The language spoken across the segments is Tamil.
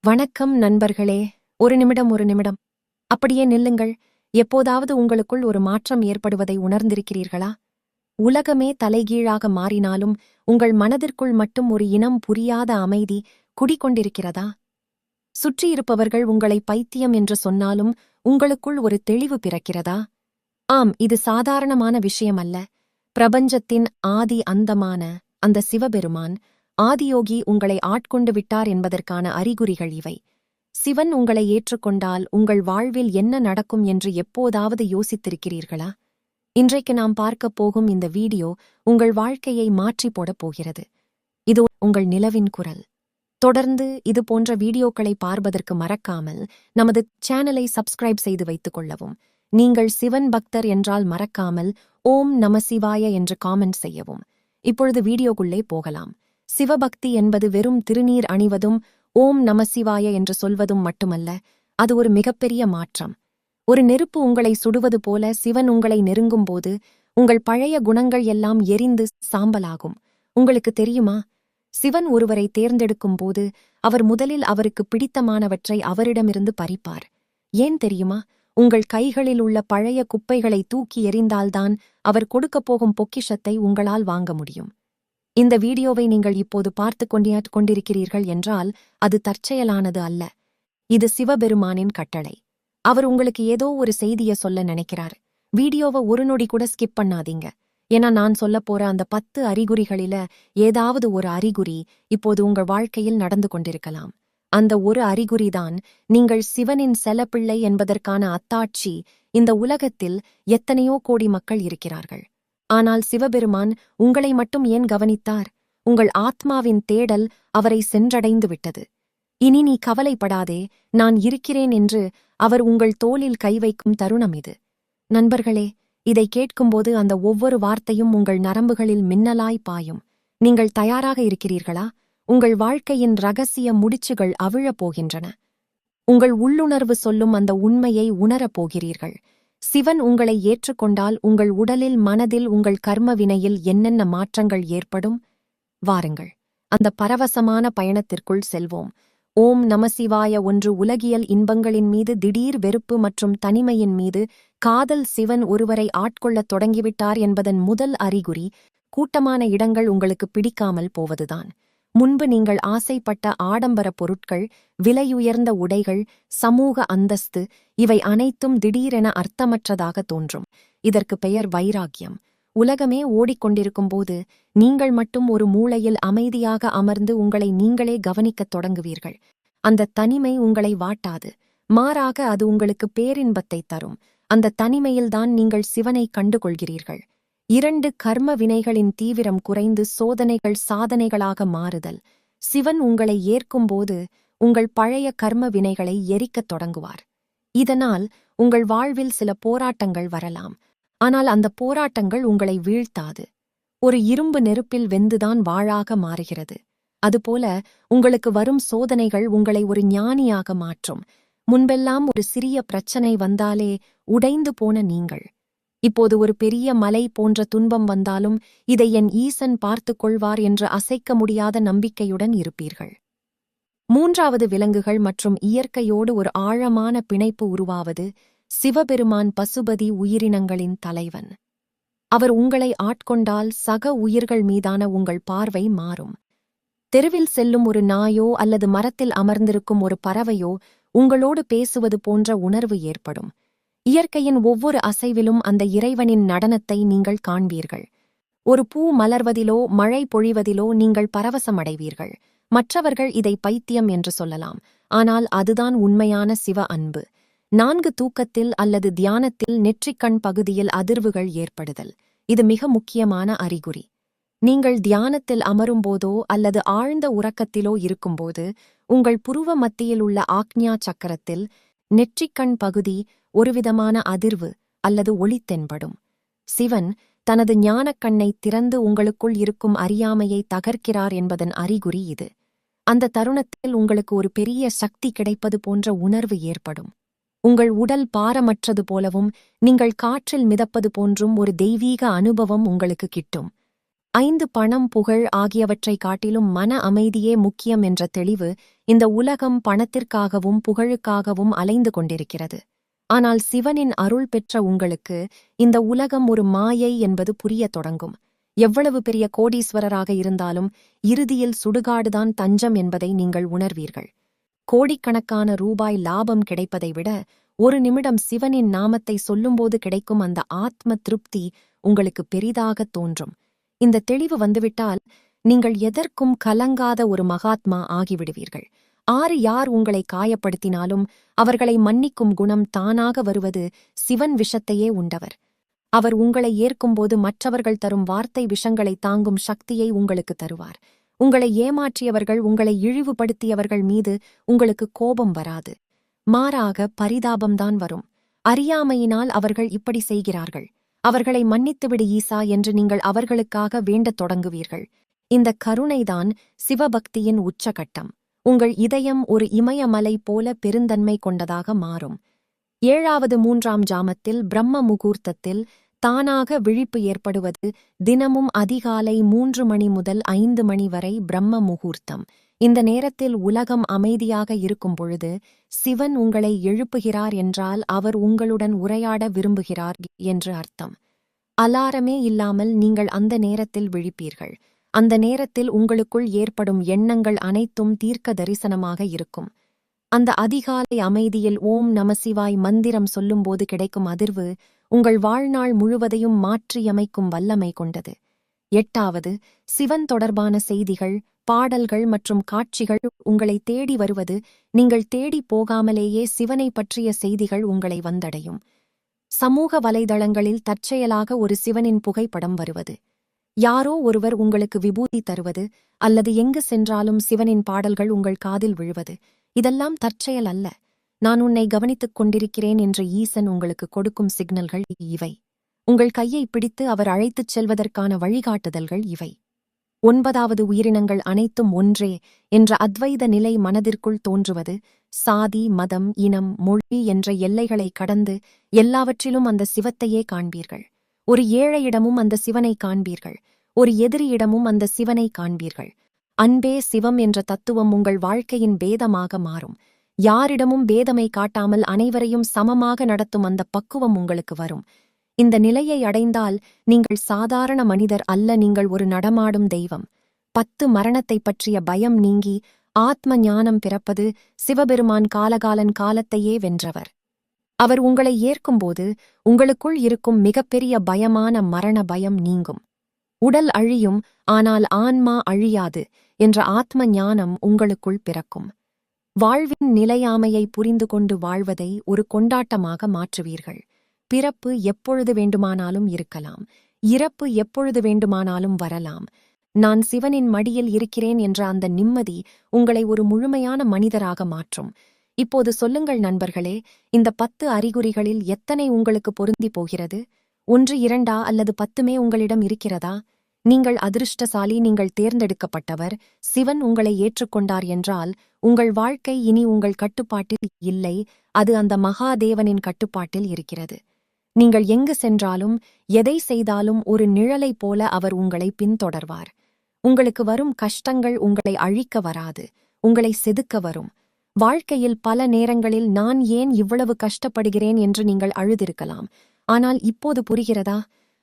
வணக்கம் நண்பர்களே. ஒரு நிமிடம். அப்படியே நில்லுங்கள். எப்போதாவது உங்களுக்குள் ஒரு மாற்றம் ஏற்படுவதை உணர்ந்திருக்கிறீர்களா? உலகமே தலைகீழாக மாறினாலும் உங்கள் மனதிற்குள் மட்டும் ஒரு இனம் புரியாத அமைதி குடிகொண்டிருக்கிறதா? சுற்றியிருப்பவர்கள் உங்களை பைத்தியம் என்று சொன்னாலும் உங்களுக்குள் ஒரு தெளிவு பிறக்கிறதா? ஆம், இது சாதாரணமான விஷயமல்ல. பிரபஞ்சத்தின் ஆதி அந்தமான அந்த சிவபெருமான் ஆதியோகி உங்களை ஆட்கொண்டு விட்டார் என்பதற்கான அறிகுறிகள் இவை. சிவன் உங்களை ஏற்றுக்கொண்டால் உங்கள் வாழ்வில் என்ன நடக்கும் என்று எப்போதாவது யோசித்திருக்கிறீர்களா? இன்றைக்கு நாம் பார்க்கப் போகும் இந்த வீடியோ உங்கள் வாழ்க்கையை மாற்றிப் போடப் போகிறது. இது உங்கள் நிலவின் குரல். தொடர்ந்து இது போன்ற வீடியோக்களை பார்ப்பதற்கு மறக்காமல் நமது சேனலை சப்ஸ்கிரைப் செய்து வைத்துக் கொள்ளவும். நீங்கள் சிவன் பக்தர் என்றால் மறக்காமல் ஓம் நம சிவாய என்று காமெண்ட் செய்யவும். இப்பொழுது வீடியோக்குள்ளே போகலாம். சிவபக்தி என்பது வெறும் திருநீர் அணிவதும் ஓம் நம சிவாய என்று சொல்வதும் மட்டுமல்ல, அது ஒரு மிகப்பெரிய மாற்றம். ஒரு நெருப்பு உங்களை சுடுவது போல சிவன் உங்களை நெருங்கும்போது உங்கள் பழைய குணங்கள் எல்லாம் எரிந்து சாம்பலாகும். உங்களுக்கு தெரியுமா? சிவன் ஒருவரை தேர்ந்தெடுக்கும் போது அவர் முதலில் அவருக்கு பிடித்தமானவற்றை அவரிடமிருந்து பறிப்பார். ஏன் தெரியுமா? உங்கள் கைகளில் உள்ள பழைய குப்பைகளை தூக்கி எறிந்தால்தான் அவர் கொடுக்கப் போகும் பொக்கிஷத்தை உங்களால் வாங்க முடியும். இந்த வீடியோவை நீங்கள் இப்போது பார்த்துக் கொண்டிருக்கிறீர்கள் என்றால் அது தற்செயலானது அல்ல. இது சிவபெருமானின் கட்டளை. அவர் உங்களுக்கு ஏதோ ஒரு செய்தியை சொல்ல நினைக்கிறார். வீடியோவை ஒரு நொடி கூட ஸ்கிப் பண்ணாதீங்க. ஏன்னா நான் சொல்லப் போற அந்த 10 அறிகுறிகளில ஏதாவது ஒரு அறிகுறி இப்போது உங்கள் வாழ்க்கையில் நடந்து கொண்டிருக்கலாம். அந்த ஒரு அறிகுறிதான் நீங்கள் சிவனின் செல்லப்பிள்ளை என்பதற்கான அத்தாட்சி. இந்த உலகத்தில் எத்தனையோ கோடி மக்கள் இருக்கிறார்கள். ஆனால் சிவபெருமான் உங்களை மட்டும் ஏன் கவனித்தார்? உங்கள் ஆத்மாவின் தேடல் அவரை சென்றடைந்து விட்டது. இனி நீ கவலைப்படாதே, நான் இருக்கிறேன் என்று அவர் உங்கள் தோளில் கை வைக்கும் தருணம் இது. நண்பர்களே, இதை கேட்கும்போது அந்த ஒவ்வொரு வார்த்தையும் உங்கள் நரம்புகளில் மின்னலாய் பாயும். நீங்கள் தயாராக இருக்கிறீர்களா? உங்கள் வாழ்க்கையின் ரகசிய முடிச்சுகள் அவிழப் போகின்றன. உங்கள் உள்ளுணர்வு சொல்லும் அந்த உண்மையை உணரப் போகிறீர்கள். சிவன் உங்களை ஏற்றுக்கொண்டால் உங்கள் உடலில், மனதில், உங்கள் கர்ம வினையில் என்னென்ன மாற்றங்கள் ஏற்படும்? வாருங்கள், அந்த பரவசமான பயணத்திற்குள் செல்வோம். ஓம் நம சிவாய. ஒன்று, உலகியல் இன்பங்களின் மீது திடீர் வெறுப்பு மற்றும் தனிமையின் மீது காதல். சிவன் ஒருவரை ஆட்கொள்ளத் தொடங்கிவிட்டார் என்பதன் முதல் அறிகுறி கூட்டமான இடங்கள் உங்களுக்கு பிடிக்காமல் போவதுதான். முன்பு நீங்கள் ஆசைப்பட்ட ஆடம்பர பொருட்கள், விலையுயர்ந்த உடைகள், சமூக அந்தஸ்து, இவை அனைத்தும் திடீரென அர்த்தமற்றதாக தோன்றும். இதற்கு பெயர் வைராக்கியம். உலகமே ஓடிக்கொண்டிருக்கும்போது நீங்கள் மட்டும் ஒரு மூலையில் அமைதியாக அமர்ந்து உங்களை நீங்களே கவனிக்கத் தொடங்குவீர்கள். அந்த தனிமை உங்களை வாட்டாது. மாறாக அது உங்களுக்கு பேரின்பத்தை தரும். அந்த தனிமையில்தான் நீங்கள் சிவனை கண்டுகொள்கிறீர்கள். 2, கர்ம வினைகளின் தீவிரம் குறைந்து சோதனைகள் சாதனைகளாக மாறுதல். சிவன் உங்களை ஏற்கும்போது உங்கள் பழைய கர்ம வினைகளை எரிக்கத் தொடங்குவார். இதனால் உங்கள் வாழ்வில் சில போராட்டங்கள் வரலாம். ஆனால் அந்த போராட்டங்கள் உங்களை வீழ்த்தாது. ஒரு இரும்பு நெருப்பில் வெந்துதான் வாழாக மாறுகிறது. அதுபோல உங்களுக்கு வரும் சோதனைகள் உங்களை ஒரு ஞானியாக மாற்றும். முன்பெல்லாம் ஒரு சிறிய பிரச்சனை வந்தாலே உடைந்து போன நீங்கள் இப்போது ஒரு பெரிய மலை போன்ற துன்பம் வந்தாலும் இதை என் ஈசன் பார்த்துக் கொள்வார் என்று அசைக்க முடியாத நம்பிக்கையுடன் இருப்பீர்கள். 3வது, விலங்குகள் மற்றும் இயற்கையோடு ஒரு ஆழமான பிணைப்பு உருவாவது. சிவபெருமான் பசுபதி, உயிரினங்களின் தலைவன். அவர் உங்களை ஆட்கொண்டால் சக உயிர்கள் மீதான உங்கள் பார்வை மாறும். தெருவில் செல்லும் ஒரு நாயோ அல்லது மரத்தில் அமர்ந்திருக்கும் ஒரு பறவையோ உங்களோடு பேசுவது போன்ற உணர்வு ஏற்படும். இயற்கையின் ஒவ்வொரு அசைவிலும் அந்த இறைவனின் நடனத்தை நீங்கள் காண்பீர்கள். ஒரு பூ மலர்வதிலோ மழை பொழிவதிலோ நீங்கள் பரவசமடைவீர்கள். மற்றவர்கள் இதை பைத்தியம் என்று சொல்லலாம், ஆனால் அதுதான் உண்மையான சிவ அன்பு. 4, தூக்கத்தில் அல்லது தியானத்தில் நெற்றிக்கண் பகுதியில் அதிர்வுகள் ஏற்படுதல். இது மிக முக்கியமான அறிகுறி. நீங்கள் தியானத்தில் அமரும்போதோ அல்லது ஆழ்ந்த உறக்கத்திலோ இருக்கும்போது உங்கள் புருவ மத்தியில் உள்ள ஆக்ஞா சக்கரத்தில் நெற்றிக்கண் பகுதி ஒருவிதமான அதிர்வு அல்லது ஒளி தென்படும். சிவன் தனது ஞானக்கண்ணை திறந்து உங்களுக்குள் இருக்கும் அறியாமையை தகர்க்கிறார் என்பதன் அறிகுறி இது. அந்த தருணத்தில் உங்களுக்கு ஒரு பெரிய சக்தி கிடைப்பது போன்ற உணர்வு ஏற்படும். உங்கள் உடல் பாரமற்றது போலவும் நீங்கள் காற்றில் மிதப்பது போன்றும் ஒரு தெய்வீக அனுபவம் உங்களுக்கு கிட்டும். 5 பணம் புகழ் ஆகியவற்றைக் காட்டிலும் மன அமைதியே முக்கியம் என்ற தெளிவு இந்த உலகம் பணத்திற்காகவும் புகழுக்காகவும் அலைந்து கொண்டிருக்கிறது. ஆனால் சிவனின் அருள் பெற்ற உங்களுக்கு இந்த உலகம் ஒரு மாயை என்பது புரியத் தொடங்கும். எவ்வளவு பெரிய கோடீஸ்வரராக இருந்தாலும் இறுதியில் சுடுகாடுதான் தஞ்சம் என்பதை நீங்கள் உணர்வீர்கள். கோடிக்கணக்கான ரூபாய் லாபம் கிடைப்பதை விட ஒரு நிமிடம் சிவனின் நாமத்தை சொல்லும்போது கிடைக்கும் அந்த ஆத்ம திருப்தி உங்களுக்கு பெரிதாகத் தோன்றும். இந்த தெளிவு வந்துவிட்டால் நீங்கள் எதற்கும் கலங்காத ஒரு மகாத்மா ஆகிவிடுவீர்கள். யார் உங்களை காயப்படுத்தினாலும் அவர்களை மன்னிக்கும் குணம் தானாக வருவது சிவன் விஷத்தையே உண்டவர். அவர் உங்களை ஏற்கும்போது மற்றவர்கள் தரும் வார்த்தை விஷங்களை தாங்கும் சக்தியை உங்களுக்கு தருவார். உங்களை ஏமாற்றியவர்கள், உங்களை இழிவுபடுத்தியவர்கள் மீது உங்களுக்கு கோபம் வராது. மாறாக பரிதாபம்தான் வரும். அறியாமையினால் அவர்கள் இப்படி செய்கிறார்கள், அவர்களை மன்னித்துவிடு ஈசா என்று நீங்கள் அவர்களுக்காக வேண்டத் தொடங்குவீர்கள். இந்த கருணைதான் சிவபக்தியின் உச்சகட்டம். உங்கள் இதயம் ஒரு இமயமலை போல பெருந்தன்மை கொண்டதாக மாறும். 7வது 3ஆம் ஜாமத்தில் பிரம்ம முகூர்த்தத்தில் தானாக விழிப்பு ஏற்படுவது தினமும் அதிகாலை 3 மணி முதல் 5 மணி வரை பிரம்ம முகூர்த்தம். இந்த நேரத்தில் உலகம் அமைதியாக இருக்கும் பொழுது சிவன் உங்களை எழுப்புகிறார் என்றால் அவர் உங்களுடன் உரையாட விரும்புகிறார் என்று அர்த்தம். அலாரமே இல்லாமல் நீங்கள் அந்த நேரத்தில் விழிப்பீர்கள். அந்த நேரத்தில் உங்களுக்குள் ஏற்படும் எண்ணங்கள் அனைத்தும் தீர்க்க தரிசனமாக இருக்கும். அந்த அதிகாலை அமைதியில் ஓம் நமசிவாய் மந்திரம் சொல்லும்போது கிடைக்கும் அதிர்வு உங்கள் வாழ்நாள் முழுவதையும் மாற்றியமைக்கும் வல்லமை கொண்டது. 8வது, சிவன் தொடர்பான செய்திகள், பாடல்கள் மற்றும் காட்சிகள் உங்களை தேடி வருவது. நீங்கள் தேடி போகாமலேயே சிவனை பற்றிய செய்திகள் உங்களை வந்தடையும். சமூக வலைதளங்களில் தற்செயலாக ஒரு சிவனின் புகைப்படம் வருவது, யாரோ ஒருவர் உங்களுக்கு விபூதி தருவது, அல்லது எங்கு சென்றாலும் சிவனின் பாடல்கள் உங்கள் காதில் விழுவது, இதெல்லாம் தற்செயல் அல்ல. நான் உன்னை கவனித்துக் கொண்டிருக்கிறேன் என்ற ஈசன் உங்களுக்கு கொடுக்கும் சிக்னல்கள் இவை. உங்கள் கையை பிடித்து அவர் அழைத்துச் செல்வதற்கான வழிகாட்டுதல்கள் இவை. 9வது, உயிரினங்கள் அனைத்தும் ஒன்றே என்ற அத்வைத நிலை மனதிற்குள் தோன்றுவது. சாதி, மதம், இனம், மொழி என்ற எல்லைகளை கடந்து எல்லாவற்றிலும் அந்த சிவத்தையே காண்பீர்கள். ஒரு ஏழையிடமும் அந்த சிவனை காண்பீர்கள். ஒரு எதிரியிடமும் அந்த சிவனை காண்பீர்கள். அன்பே சிவம் என்ற தத்துவம் உங்கள் வாழ்க்கையின் பேதமாக மாறும். யாரிடமும் பேதமை காட்டாமல் அனைவரையும் சமமாக நடத்தும் அந்த பக்குவம் உங்களுக்கு வரும். இந்த நிலையை அடைந்தால் நீங்கள் சாதாரண மனிதர் அல்ல, நீங்கள் ஒரு நடமாடும் தெய்வம். 10 மரணத்தை பற்றிய பயம் நீங்கி ஆத்ம ஞானம் பிறப்பது. சிவபெருமான் காலகாலன் காலத்தையே வென்றவர். அவர் உங்களை ஏற்கும்போது உங்களுக்குள் இருக்கும் மிகப்பெரிய பயமான மரண பயம் நீங்கும். உடல் அழியும், ஆனால் ஆன்மா அழியாது என்ற ஆத்ம ஞானம் உங்களுக்குள் பிறக்கும். வாழ்வின் நிலையாமையை புரிந்து கொண்டு வாழ்வதை ஒரு கொண்டாட்டமாக மாற்றுவீர்கள். பிறப்பு எப்பொழுது வேண்டுமானாலும் இருக்கலாம், இறப்பு எப்பொழுது வேண்டுமானாலும் வரலாம். நான் சிவனின் மடியில் இருக்கிறேன் என்ற அந்த நிம்மதி உங்களை ஒரு முழுமையான மனிதராக மாற்றும். இப்போது சொல்லுங்கள் நண்பர்களே, இந்த 10 அறிகுறிகளில் எத்தனை உங்களுக்கு பொருந்தி போகிறது? 1, 2 அல்லது 10மே உங்களிடம் இருக்கிறதா? நீங்கள் அதிர்ஷ்டசாலி, நீங்கள் தேர்ந்தெடுக்கப்பட்டவர். சிவன் உங்களை ஏற்றுக்கொண்டார் என்றால் உங்கள் வாழ்க்கை இனி உங்கள் கட்டுப்பாட்டில் இல்லை, அது அந்த மகாதேவனின் கட்டுப்பாட்டில் இருக்கிறது. நீங்கள் எங்கு சென்றாலும் எதை செய்தாலும் ஒரு நிழலைப் போல அவர் உங்களை பின்தொடர்வார். உங்களுக்கு வரும் கஷ்டங்கள் உங்களை அழிக்க வராது, உங்களை செதுக்க வரும். வாழ்க்கையில் பல நேரங்களில் நான் ஏன் இவ்வளவு கஷ்டப்படுகிறேன் என்று நீங்கள் அழுதிருக்கலாம். ஆனால் இப்போது புரிகிறதா?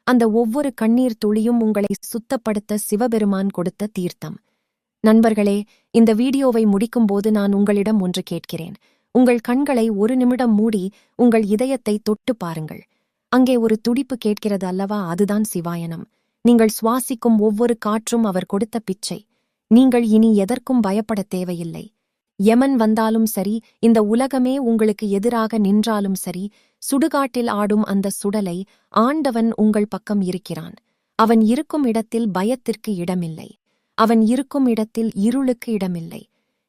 அந்த ஒவ்வொரு கண்ணீர் துளியும் உங்களை சுத்தப்படுத்த சிவபெருமான் கொடுத்த தீர்த்தம். நண்பர்களே, இந்த வீடியோவை முடிக்கும்போது நான் உங்களிடம் ஒன்று கேட்கிறேன். உங்கள் கண்களை ஒரு நிமிடம் மூடி உங்கள் இதயத்தை தொட்டு பாருங்கள். அங்கே ஒரு துடிப்பு கேட்கிறது அல்லவா? அதுதான் சிவாயனம். நீங்கள் சுவாசிக்கும் ஒவ்வொரு காற்றும் அவர் கொடுத்த பிச்சை. நீங்கள் இனி எதற்கும் பயப்படத் தேவையில்லை. யமன் வந்தாலும் சரி, இந்த உலகமே உங்களுக்கு எதிராக நின்றாலும் சரி, சுடுகாட்டில் ஆடும் அந்த சுடலை ஆண்டவன் உங்கள் பக்கம் இருக்கிறான். அவன் இருக்கும் இடத்தில் பயத்திற்கு இடமில்லை. அவன் இருக்கும் இடத்தில் இருளுக்கு இடமில்லை.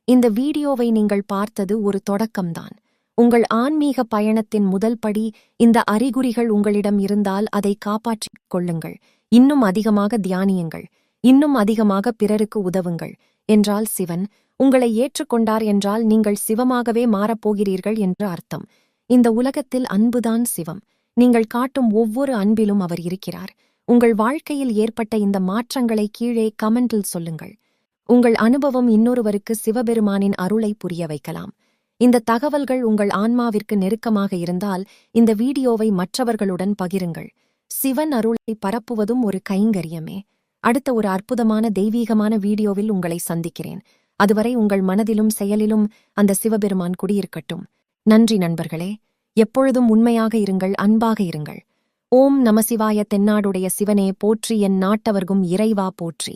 இந்த வீடியோவை நீங்கள் பார்த்தது ஒரு தொடக்கம்தான். உங்கள் ஆன்மீக பயணத்தின் முதல் படி. இந்த அறிகுறிகள் உங்களிடம் இருந்தால் அதை காப்பாற்றிக் கொள்ளுங்கள். இன்னும் அதிகமாக தியானியுங்கள், இன்னும் அதிகமாக பிறருக்கு உதவுங்கள். என்றால் சிவன் உங்களை ஏற்றுக்கொண்டார் என்றால் நீங்கள் சிவமாகவே மாறப்போகிறீர்கள் என்று அர்த்தம். இந்த உலகத்தில் அன்புதான் சிவம். நீங்கள் காட்டும் ஒவ்வொரு அன்பிலும் அவர் இருக்கிறார். உங்கள் வாழ்க்கையில் ஏற்பட்ட இந்த மாற்றங்களை கீழே கமெண்டில் சொல்லுங்கள். உங்கள் அனுபவம் இன்னொருவருக்கு சிவபெருமானின் அருளை புரிய வைக்கலாம். இந்த தகவல்கள் உங்கள் ஆன்மாவிற்கு நெருக்கமாக இருந்தால் இந்த வீடியோவை மற்றவர்களுடன் பகிருங்கள். சிவன் அருளை பரப்புவதும் ஒரு கைங்கரியமே. அடுத்த ஒரு அற்புதமான தெய்வீகமான வீடியோவில் உங்களை சந்திக்கிறேன். அதுவரை உங்கள் மனதிலும் செயலிலும் அந்த சிவபெருமான் குடியிருக்கட்டும். நன்றி நண்பர்களே. எப்பொழுதும் உண்மையாக இருங்கள், அன்பாக இருங்கள். ஓம் நமசிவாய. தென்னாடுடைய சிவனே போற்றி, என் நாட்டவர்க்கும் இறைவா போற்றி.